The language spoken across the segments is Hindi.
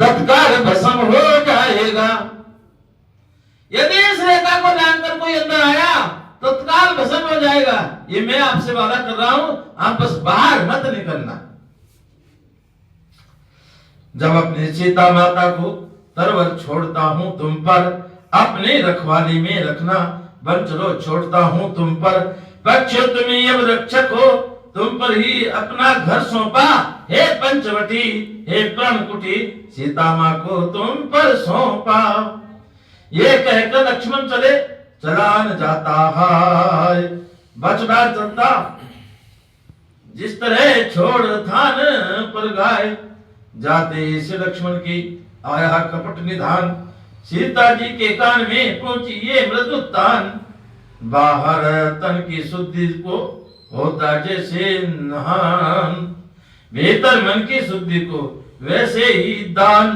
तत्काल भस्म हो जाएगा। यदि इस रेखा को जानकर कोई अंदर आया तत्काल भस्म हो जाएगा। ये मैं आपसे वादा कर रहा हूं, आप बस बाहर मत निकलना। जब अपनी सीता माता को तरवर छोड़ता हूं तुम पर, अपनी रखवाली में रखना, बंचरो छोड़ता हूं तुम पर, पक्ष तुम्हें अब रक्षक हो, तुम पर ही अपना घर सौंपा। हे पंचवटी, हे प्रणकुटी, सीता माँ को तुम पर सौंपा। ये कहकर लक्ष्मण चला न जाता है, बचड़ा चलता जिस तरह छोड़ थान पर गाय। जाते से लक्ष्मण की आया कपट निधान, सीता जी के कान में पहुंची ये मृदु तान। बाहर तन की शुद्धि को होता जैसे नहान, भीतर मन की शुद्धि को वैसे ही दान।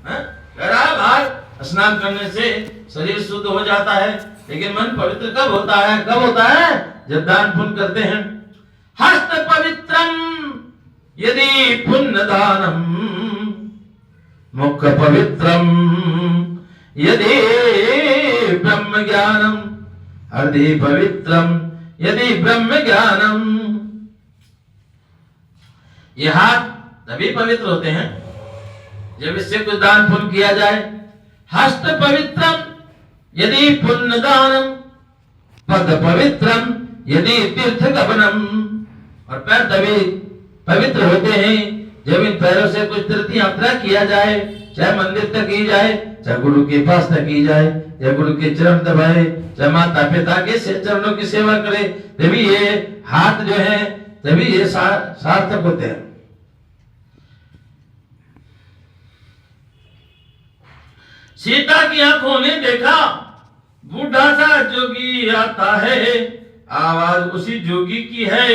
बाहर स्नान करने से शरीर शुद्ध हो जाता है, लेकिन मन पवित्र कब होता है? कब होता है? जब दान पुण्य करते हैं। हस्त पवित्रम यदि पुण्य दानम, मुख पवित्रम यदि ब्रह्म ज्ञानम, हृदय पवित्रम यदि ब्रह्म ज्ञानम। ये हाथ तभी पवित्र होते हैं जब इससे कुछ दान पुण्य किया जाए। हस्त पवित्रम यदि पुण्य दानम, पद पवित्रम यदि तीर्थ गमनम। और पैर तभी पवित्र होते हैं जब इन पैरों से कुछ तीर्थ यात्रा किया जाए, चाहे मंदिर तक की जाए, चाहे गुरु के पास तक की जाए, या गुरु के चरण दबाए, चाहे माता पिता के चरणों की सेवा करे, तभी ये हाथ जो है तभी ये सार्थक होते हैं। सीता की आंखों ने देखा बूढ़ा सा जोगी आता है, आवाज उसी जोगी की है,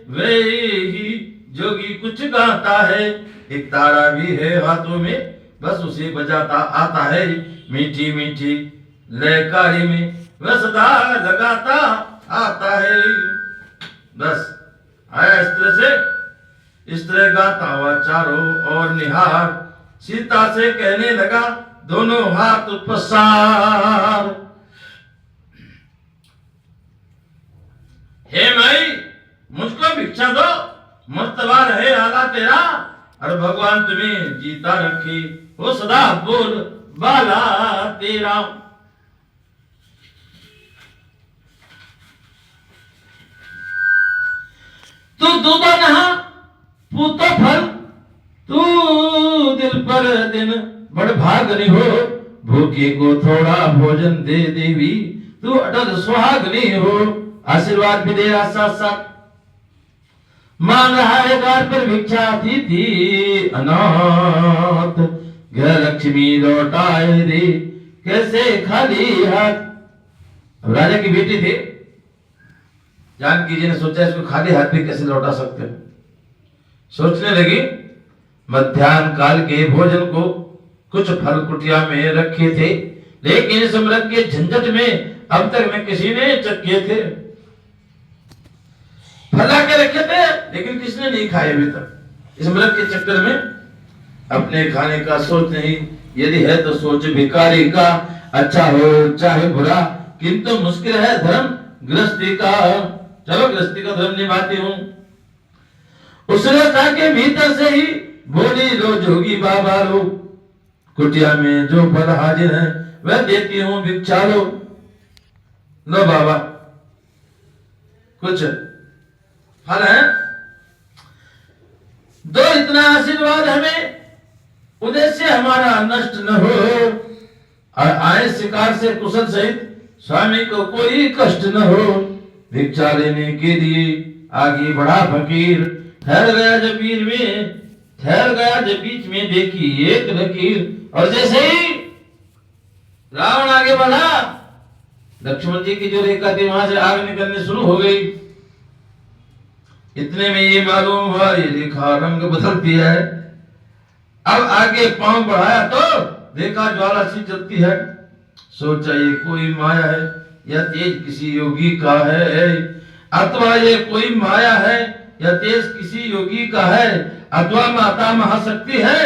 वे ही जोगी कुछ गाता है। एक तारा भी है हाथों में, बस उसे बजाता आता है, मीठी मीठी लयकारी में वह सदा लगाता आता है। बस आया इस तरह गाता हुआ चारों और निहार, सीता से कहने लगा दोनों हाथ पसार। हे माई, मुझको भिक्षा दो, मर्तबा रहे आला तेरा, और भगवान तुम्हें जीता रखे, वो सदा बोल बाला तेरा। तू दूबा नहा पूतो फल, तू दिल पर दिन बड़ भागनी हो, भूखे को थोड़ा भोजन दे देवी, तू अटल सुहागनी हो। आशीर्वाद भी दे रहा साथ साथ। मांग रहा है द्वार पर भिक्षा, थी अनाथ, घर लक्ष्मी लौटाए दे, कैसे खाली हाथ। अब राजा की बेटी थी, जानकी जी ने सोचा इसको खाली हाथ भी कैसे लौटा सकते हैं। सोचने लगी, मध्याह्न काल के भोजन को कुछ फल कुटिया में रखे थे, लेकिन इस अमृत के झंझट में अब तक न किसी ने चखे थे। फला के रखे थे लेकिन किसने नहीं खाए अभी तक। इस अमृत के चक्कर में अपने खाने का सोच नहीं, यदि है तो सोच भिखारी का, अच्छा हो चाहे बुरा, किंतु मुश्किल है धर्म गृहस्थी का। चलो गृहस्थी का धर्म निभाती हूँ। उसने कहा के भीतर से ही बोली, लो जोगी बाबा लो, कुटिया में जो फल हाजिर है वह देती हूँ, भिक्षा लो। लो बाबा, कुछ फल है, दो इतना आशीर्वाद हमें, उद्देश्य हमारा नष्ट न हो, और आए शिकार से कुशल सहित स्वामी को कोई कष्ट न हो। भिक्षा लेने के लिए आगे बढ़ा फकीर, ठहर गया जब बीच में देखी एक लकीर, और जैसे ही रावण आगे बढ़ा, लक्ष्मण जी की जो रेखा थी वहां से आग निकलने शुरू हो गई। इतने में ये मालूम हुआ ये रेखा रंग बदलती है। अब आगे पांव बढ़ाया तो देखा ज्वाला सी जलती है। सोचा ये कोई माया है या तेज किसी योगी का है, अथवा ये कोई माया है या तेज किसी योगी का है, अथवा माता महाशक्ति है।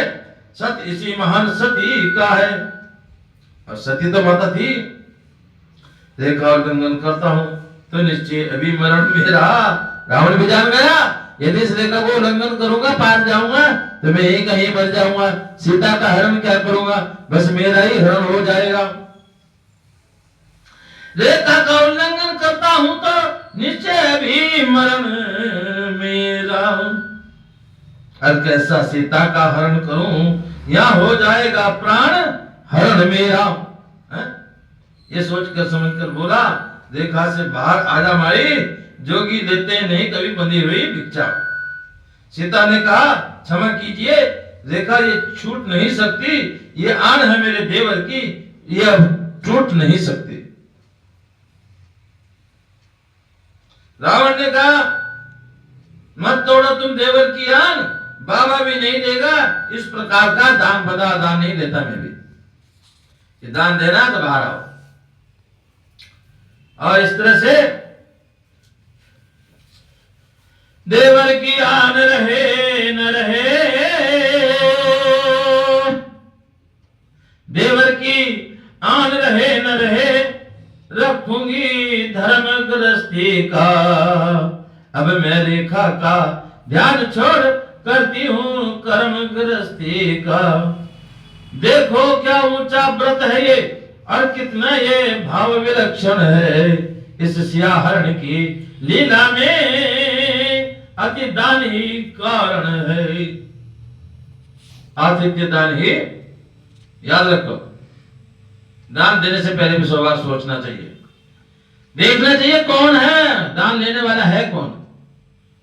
सत इसी महान सती का है। और सती तो माता थी। रेखा उल्लंघन करता हूं तो निश्चय अभी मरण मेरा। रावण भी जान गया यदि इस रेखा को उल्लंघन करूंगा पार जाऊंगा तो मैं यही कहीं मर जाऊंगा। सीता का हरण क्या करूंगा, बस मेरा ही हरण हो जाएगा। रेखा का उल्लंघन करता हूं तो निश्चय अभी मरण मेरा। और कैसा सीता का हरण करूं या हो जाएगा प्राण हरण मेरा। ये सोचकर समझकर बोला, रेखा से बाहर आजा माई, जोगी देते नहीं कभी बंधी हुई भिक्षा। सीता ने कहा क्षमा कीजिए रेखा, ये छूट नहीं सकती, ये आन है मेरे देवर की, ये अब टूट नहीं सकती। रावण ने कहा मत तोड़ो तुम देवर की आन, बाबा भी नहीं देगा, इस प्रकार का दान बदा दान नहीं लेता मैं भी। ये दान देना तो बाहर आओ। और इस तरह से देवर की आन रहे न रहे, देवर की आन रहे न रहे, रखूंगी धर्म गृहस्थी का। अब मैं रेखा का ध्यान छोड़ करती हूं कर्म गृहस्थी का। देखो क्या ऊंचा व्रत है ये और कितना ये भाव विलक्षण है। इस सियाहरण की लीला में अति दान ही कारण है। आतिथ्य दान ही, याद रखो, दान देने से पहले भी 100 बार सोचना चाहिए, देखना चाहिए कौन है, दान लेने वाला है कौन,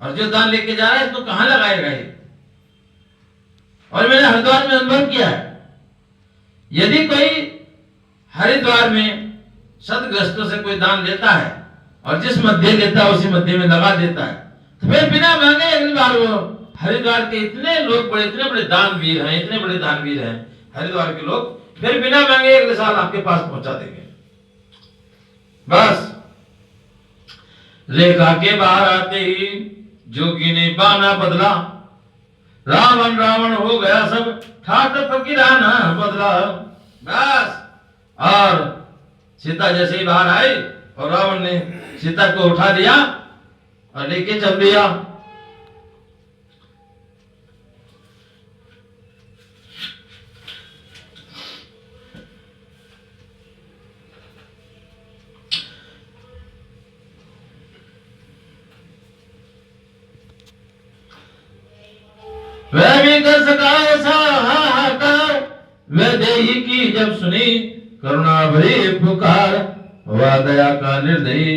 और जो दान लेके जा रहा है इसको कहां लगाएगा ये। और मैंने हरिद्वार में अनुभव किया है, यदि कोई हरिद्वार में सदग्रस्तों से कोई दान लेता है और जिस मध्य लेता है उसी मध्य में लगा देता है, तो फिर बिना मांगे अगली बार वो हरिद्वार के इतने लोग बड़े, इतने बड़े दानवीर हैं, इतने बड़े दानवीर हैं हरिद्वार के लोग, फिर बिना मांगे अगले साल आपके पास पहुंचा देंगे। बस रेखा के बाहर आते ही जोगी ने बाना बदला, रावण रावण हो गया सब, ठाट फकीराना बदला। बस और सीता जैसे ही बाहर आई और रावण ने सीता को उठा दिया और लेके चल दिया। वह भी कर सका ऐसा हाहाकार, वह देही की जब सुनी करुणा भरी पुकार, हुआ दया का निर्दयी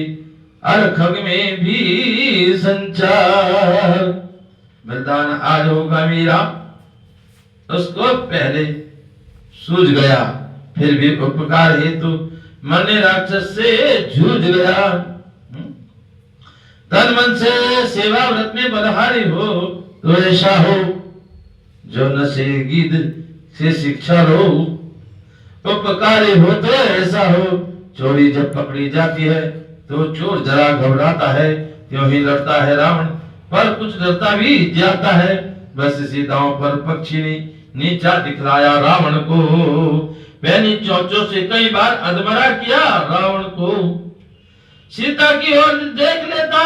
अरखग में भी संचार। बलिदान आज होगा मेरा, उसको पहले सूझ गया, फिर भी उपकार हेतु मन राक्षस से जूझ गया। तन मन से सेवा व्रत में बलहारी हो तो ऐसा हो, जो नशे गीत से शिक्षा लो। उपकारी हो तो ऐसा हो, चोरी जब पकड़ी जाती है तो चोर जरा घबराता है, त्यों ही लड़ता है रावण, पर कुछ डरता भी जाता है। बस इसी दांव पर पक्षी ने नीचा दिखलाया रावण को, पैनी चोंचों से कई बार अधमरा किया रावण को। सीता की ओर देख लेता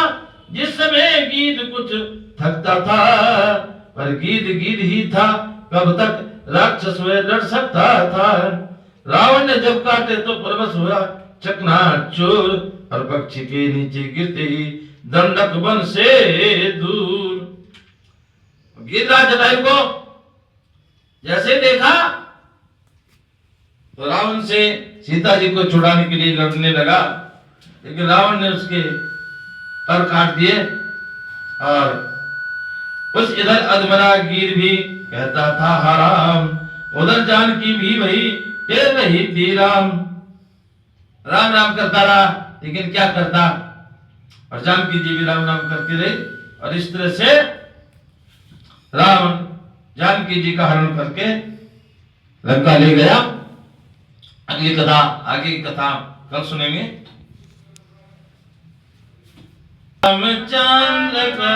जिस समय गीत कुछ थकता था, पर गीत गीत ही था, कब तक राक्षस वे लड़ सकता था। रावण ने जब काटे तो परवश हुआ चकनाचूर, और पक्षी के नीचे गिरते ही दंडक वन से दूर। गिरराज जटायु को जैसे देखा तो रावण से सीता जी को छुड़ाने के लिए लड़ने लगा, लेकिन रावण ने उसके पर काट दिए। और उस इधर अधमरा गिर भी कहता था हराम, उधर जानकी भी वही टेर रही थी राम। राम राम करता रहा, लेकिन क्या करता, और जानकी जी भी राम राम करती रही। और इस तरह से रावण जानकी जी का हरण करके लंका ले गया। अगली कथा, आगे की कथा कल सुनेंगे। रामचंद्र का